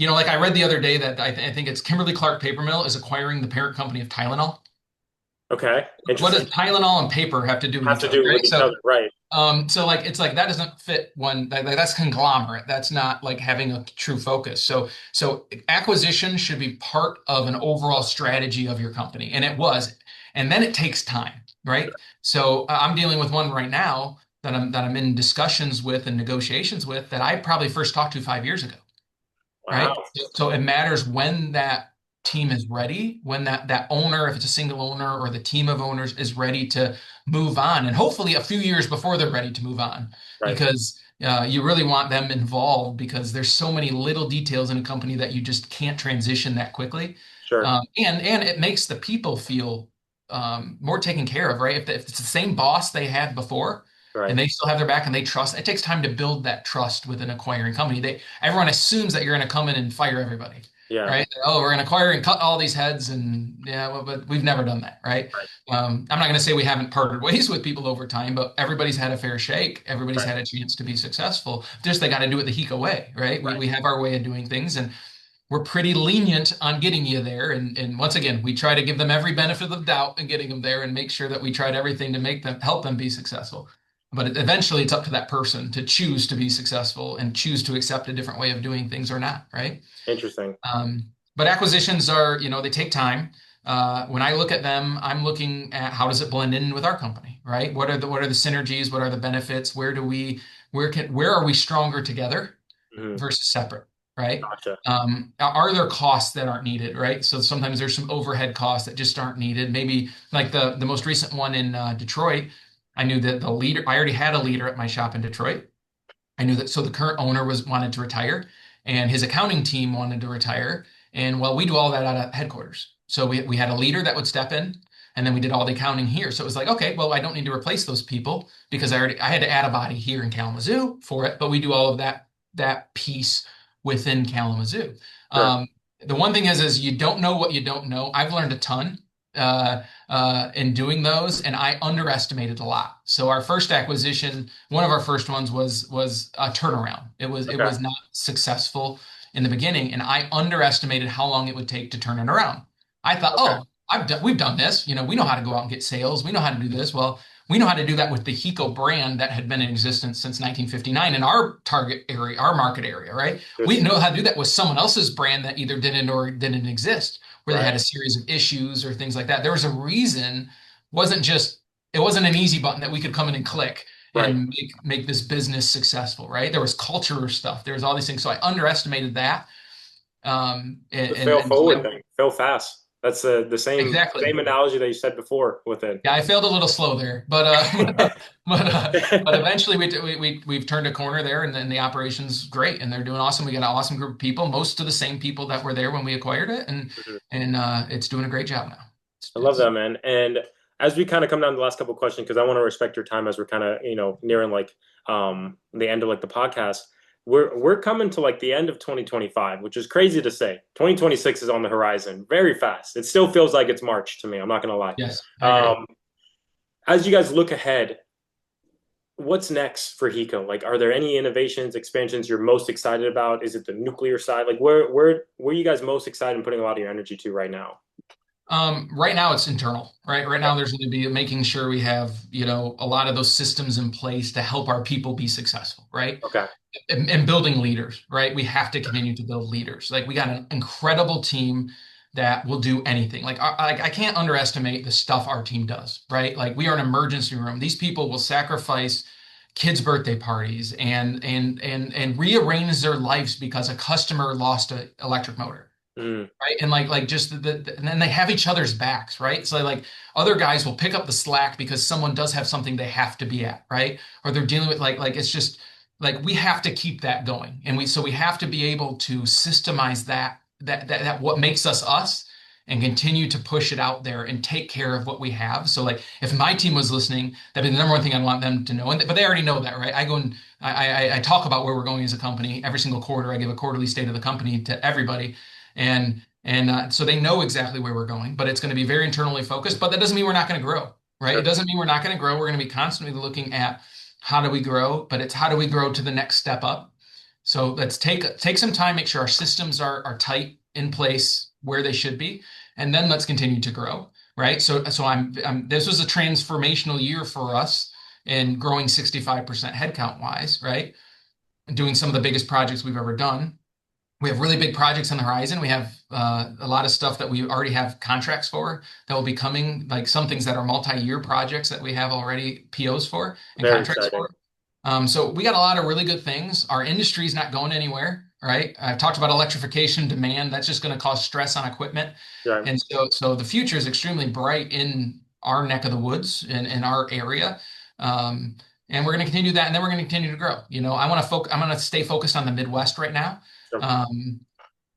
like I read the other day that I think it's Kimberly Clark Paper Mill is acquiring the parent company of Tylenol. Okay. What does Interesting. Tylenol and paper have to do with Have each to other, do with right? each other, right? So like it's like that doesn't fit one. That's conglomerate. That's not like having a true focus. So acquisition should be part of an overall strategy of your company, and it was, and then it takes time, right? So I'm dealing with one right now that I'm in discussions with and negotiations with that I probably first talked to 5 years ago, right? Wow. So it matters when that team is ready, when that owner, if it's a single owner or the team of owners is ready to move on, and hopefully a few years before they're ready to move on, Right. because you really want them involved because there's so many little details in a company that you just can't transition that quickly, Sure. and it makes the people feel more taken care of, right? If it's the same boss they had before. And Right. they still have their back and they trust. It takes time to build that trust with an acquiring company. Everyone assumes that you're going to come in and fire everybody, Yeah. right? Oh, we're going to acquire and cut all these heads, and yeah, well, but we've never done that, right? Right. I'm not going to say we haven't parted ways with people over time, but everybody's had a fair shake. Everybody's Right. had a chance to be successful. Just they got to do it the HECO way, right? We Right. we have our way of doing things, and we're pretty lenient on getting you there. And once again, we try to give them every benefit of the doubt in getting them there, and make sure that we tried everything to make them help them be successful. But eventually, it's up to that person to choose to be successful and choose to accept a different way of doing things or not, right? Interesting. But acquisitions are, they take time. When I look at them, I'm looking at how does it blend in with our company, right? What are the synergies? What are the benefits? Where are we stronger together Hmm. versus separate, right? Gotcha. Are there costs that aren't needed, right? So sometimes there's some overhead costs that just aren't needed. Maybe like the most recent one in Detroit, I knew that the leader, I already had a leader at my shop in Detroit. I knew that, so the current owner wanted to retire, and his accounting team wanted to retire. And well, we do all that out of headquarters. So we had a leader that would step in, and then we did all the accounting here. So it was like, okay, well, I don't need to replace those people because I had to add a body here in Kalamazoo for it, but we do all of that piece within Kalamazoo. Sure. The one thing is you don't know what you don't know. I've learned a ton in doing those, and I underestimated a lot. So our first acquisition, one of our first ones was a turnaround. It Okay. was not successful in the beginning, and I underestimated how long it would take to turn it around. I thought, Okay. oh, we've done this. We know how to go out and get sales. We know how to do this. Well, we know how to do that with the HECO brand that had been in existence since 1959 in our target area, our market area, right? We There's know how to do that with someone else's brand that either didn't or didn't exist, where they right. had a series of issues or things like that. There was a reason, wasn't just it wasn't an easy button that we could come in and click Right. and make this business successful, right? There was culture stuff. There was all these things. So I underestimated that. The And, fail and so forward thing. Fail fast. That's the same exactly. analogy that you said before with it. Yeah, I failed a little slow there, but but eventually we've turned a corner there, and then the operation's great, and they're doing awesome. We got an awesome group of people, most of the same people that were there when we acquired it, Mhm. and it's doing a great job now. It's, I love it's that, man. And as we kind of come down to the last couple of questions, because I want to respect your time as we're kind of, nearing like the end of like the podcast. We're coming to like the end of 2025, which is crazy to say. 2026 is on the horizon very fast. It still feels like it's March to me. I'm not gonna lie. Yes, I agree. Um, as you guys look ahead, what's next for HECO? Like, are there any innovations, expansions you're most excited about? Is it the nuclear side? Like, where are you guys most excited and putting a lot of your energy to right now? Right now it's internal, right? Right Okay. now there's going to be making sure we have, a lot of those systems in place to help our people be successful, right? Okay. And building leaders, right? We have to continue to build leaders. Like we got an incredible team that will do anything. I can't underestimate the stuff our team does, right? Like we are an emergency room. These people will sacrifice kids' birthday parties and rearrange their lives because a customer lost an electric motor, Mm, right? And like just and then they have each other's backs, right? So like other guys will pick up the slack because someone does have something they have to be at, right? Or they're dealing with like it's just like we have to keep that going, and we have to be able to systemize that what makes us us. And continue to push it out there and take care of what we have. So, like, if my team was listening, that'd be the number one thing I'd want them to know. But they already know that, right? I go and I talk about where we're going as a company every single quarter. I give a quarterly state of the company to everybody, and so they know exactly where we're going, but it's going to be very internally focused. But that doesn't mean we're not going to grow, right? It sure. doesn't mean we're not going to grow. We're going to be constantly looking at how do we grow, but it's how do we grow to the next step up. So let's take some time, make sure our systems are tight in place where they should be, and then let's continue to grow, right? So I'm this was a transformational year for us in growing 65% headcount wise, right? Doing some of the biggest projects we've ever done. We have really big projects on the horizon. We have a lot of stuff that we already have contracts for that will be coming, like some things that are multi-year projects that we have already POs for and Very contracts exciting. for. So we got a lot of really good things. Our industry is not going anywhere, right? I've talked about electrification demand. That's just going to cause stress on equipment. Right. And so the future is extremely bright in our neck of the woods in our area. Um, and we're going to continue that, and then we're going to continue to grow. I'm going to stay focused on the Midwest right now. Sure. Um,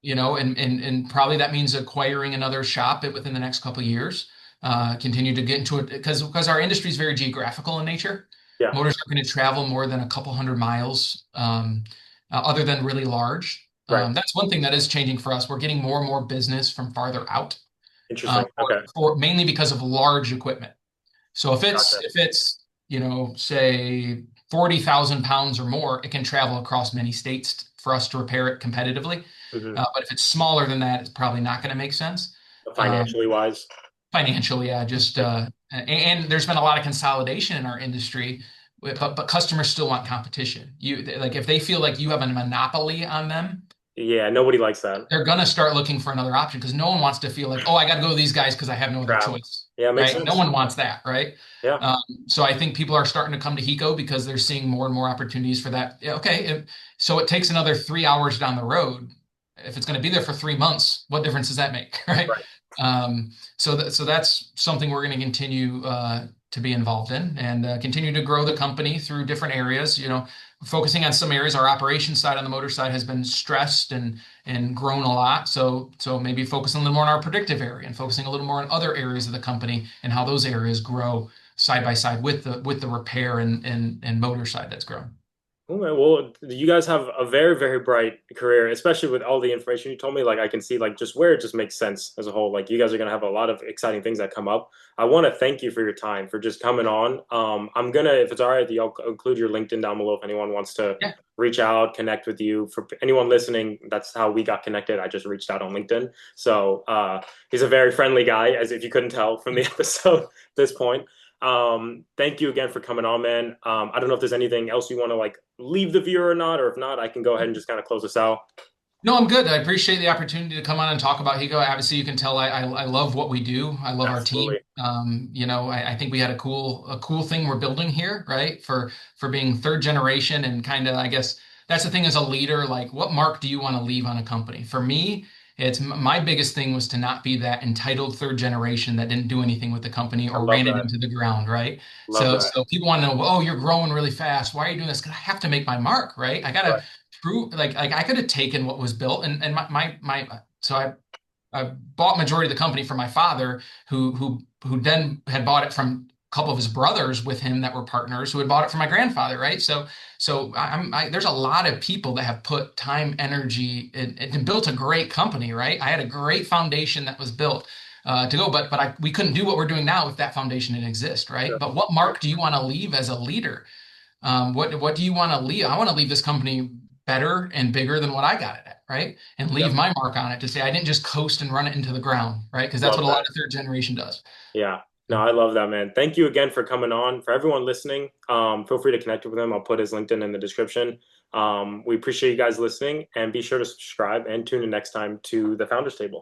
and probably that means acquiring another shop within the next couple of years. Continue to get into it because our industry is very geographical in nature. Yeah. Motors aren't going to travel more than a couple hundred miles, other than really large. Right. That's one thing that is changing for us. We're getting more and more business from farther out, Interesting. Okay. mainly because of large equipment. So Gotcha. if it's say 40,000 pounds or more, it can travel across many states for us to repair it competitively. Hmm. But if it's smaller than that, it's probably not going to make sense. Um, Financially wise. Financially, yeah, just and there's been a lot of consolidation in our industry, but customers still want competition. Like if they feel like you have a monopoly on them, Yeah. Nobody likes that. they're gonna start looking for another option because no one wants to feel like, oh, I got to go to these guys because I have no other Travel. choice, Yeah. Makes right? No sense. one wants that, right? Yeah. Um, so I think people are starting to come to HECO because they're seeing more and more opportunities for that. Yeah, okay, so it takes another 3 hours down the road. If it's going to be there for 3 months, what difference does that make, right? Right. So that's something we're going to continue to be involved in and continue to grow the company through different areas. Focusing on some areas, our operations side on the motor side has been stressed and grown a lot. So maybe focusing a little more on our predictive area and focusing a little more on other areas of the company and how those areas grow side by side with the repair and motor side that's grown. Okay, well, you guys have a very, very bright career, especially with all the information you told me. Like, I can see like just where it just makes sense as a whole. Like, you guys are gonna have a lot of exciting things that come up. I want to thank you for your time, for just coming on. I'm gonna, if it's all right, I'll include your LinkedIn down below if anyone wants to Yeah. reach out, connect with you. For anyone listening, that's how we got connected. I just reached out on LinkedIn. So, he's a very friendly guy, as if you couldn't tell from the episode at this point. Thank you again for coming on, man. I don't know if there's anything else you want to like leave the viewer or not, or if not, I can go ahead and just kind of close this out. No, I'm good. I appreciate the opportunity to come on and talk about HECO. Obviously, you can tell I love what we do. I love our team. Absolutely. I think we had a cool thing we're building here, right? For being third generation and kind of, I guess that's the thing as a leader, like what mark do you want to leave on a company? For me, it's my biggest thing was to not be that entitled third generation that didn't do anything with the company I or love ran it that. into the ground, right? Love that. So people want to know, oh, you're growing really fast. Why are you doing this? 'Cause I have to make my mark, right? I gotta Right. prove like I could have taken what was built and my so I bought majority of the company from my father who then had bought it from a couple of his brothers with him that were partners who had bought it from my grandfather, right? There's a lot of people that have put time, energy, and built a great company, right? I had a great foundation that was built to go, but we couldn't do what we're doing now if that foundation didn't exist, right? Sure. But what mark do you want to leave as a leader? What do you want to leave? I want to leave this company better and bigger than what I got it at, right? And leave Yep. my mark on it to say I didn't just coast and run it into the ground, right? Because that's Love what a lot that. of third generation does. Yeah. No, I love that, man. Thank you again for coming on. For everyone listening, feel free to connect with him. I'll put his LinkedIn in the description. We appreciate you guys listening, and be sure to subscribe and tune in next time to the Founders Table.